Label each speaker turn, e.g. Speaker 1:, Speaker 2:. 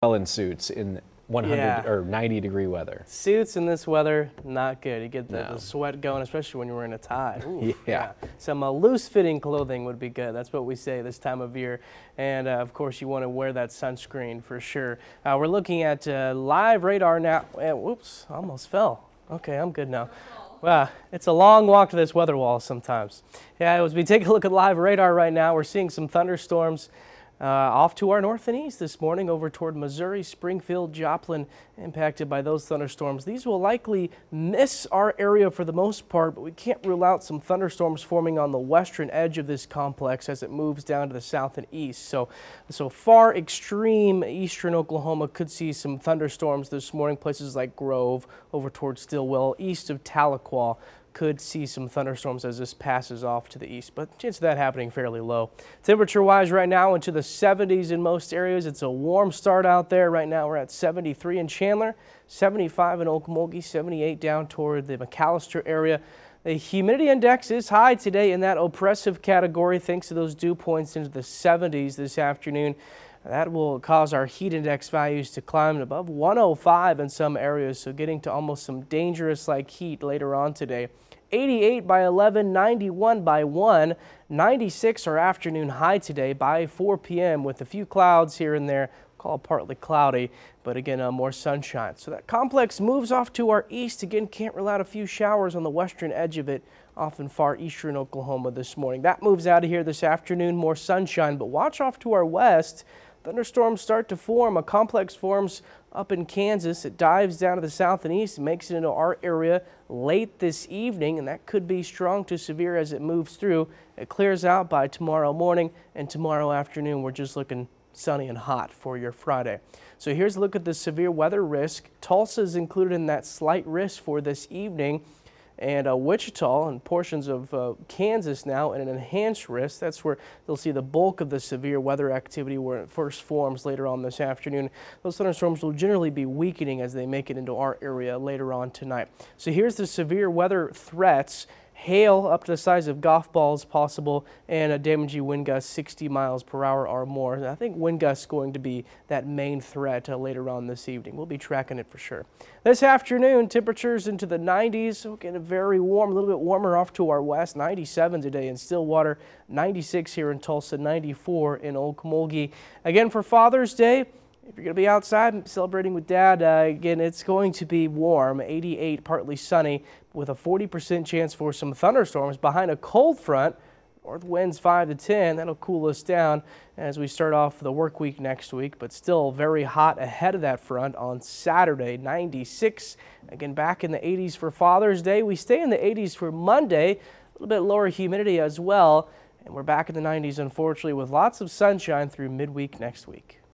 Speaker 1: Well, in suits in 100 or 90-degree weather.
Speaker 2: Suits in this weather, not good. You get the sweat going, especially when you're wearing a tie. Ooh,
Speaker 1: yeah.
Speaker 2: Some loose-fitting clothing would be good. That's what we say this time of year. And, of course, you want to wear that sunscreen for sure. We're looking at live radar now. Whoops, almost fell. Okay, I'm good now. Wow, it's a long walk to this weather wall sometimes. Yeah, as we take a look at live radar right now, we're seeing some thunderstorms off to our north and east this morning over toward Missouri, Springfield, Joplin, impacted by those thunderstorms. These will likely miss our area for the most part, but we can't rule out some thunderstorms forming on the western edge of this complex as it moves down to the south and east. So far extreme eastern Oklahoma could see some thunderstorms this morning. Places like Grove over toward Stillwell, east of Tahlequah, could see some thunderstorms as this passes off to the east, but chance of that happening fairly low. Temperature-wise right now into the 70s in most areas. It's a warm start out there. Right now we're at 73 in Chandler, 75 in Okmulgee, 78 down toward the McAllister area. The humidity index is high today in that oppressive category thanks to those dew points into the 70s this afternoon. That will cause our heat index values to climb above 105 in some areas, so getting to almost some dangerous-like heat later on today. 88 by 11, 91 by 1, 96 our afternoon high today by 4 p.m. with a few clouds here and there. Call partly cloudy, but again, more sunshine. So that complex moves off to our east. Again, can't rule out a few showers on the western edge of it, often far eastern Oklahoma this morning. That moves out of here this afternoon, more sunshine, but watch off to our west. Thunderstorms start to form. A complex forms up in Kansas. It dives down to the south and east and makes it into our area late this evening, and that could be strong to severe as it moves through. It clears out by tomorrow morning, and tomorrow afternoon we're just looking sunny and hot for your Friday. So here's a look at the severe weather risk. Tulsa is included in that slight risk for this evening, and Wichita and portions of Kansas now in an enhanced risk. That's where they'll see the bulk of the severe weather activity where it first forms later on this afternoon. Those thunderstorms will generally be weakening as they make it into our area later on tonight. So here's the severe weather threats. Hail up to the size of golf balls possible, and a damaging wind gust 60 miles per hour or more. And I think wind gusts going to be that main threat later on this evening. We'll be tracking it for sure. This afternoon, temperatures into the 90s, getting very warm, a little bit warmer off to our west. 97 today in Stillwater, 96 here in Tulsa, 94 in Okmulgee. Again, for Father's Day, if you're going to be outside celebrating with Dad, again, it's going to be warm, 88, partly sunny, with a 40% chance for some thunderstorms behind a cold front. North winds 5 to 10. That'll cool us down as we start off the work week next week, but still very hot ahead of that front on Saturday, 96. Again, back in the 80s for Father's Day. We stay in the 80s for Monday, a little bit lower humidity as well, and we're back in the 90s, unfortunately, with lots of sunshine through midweek next week.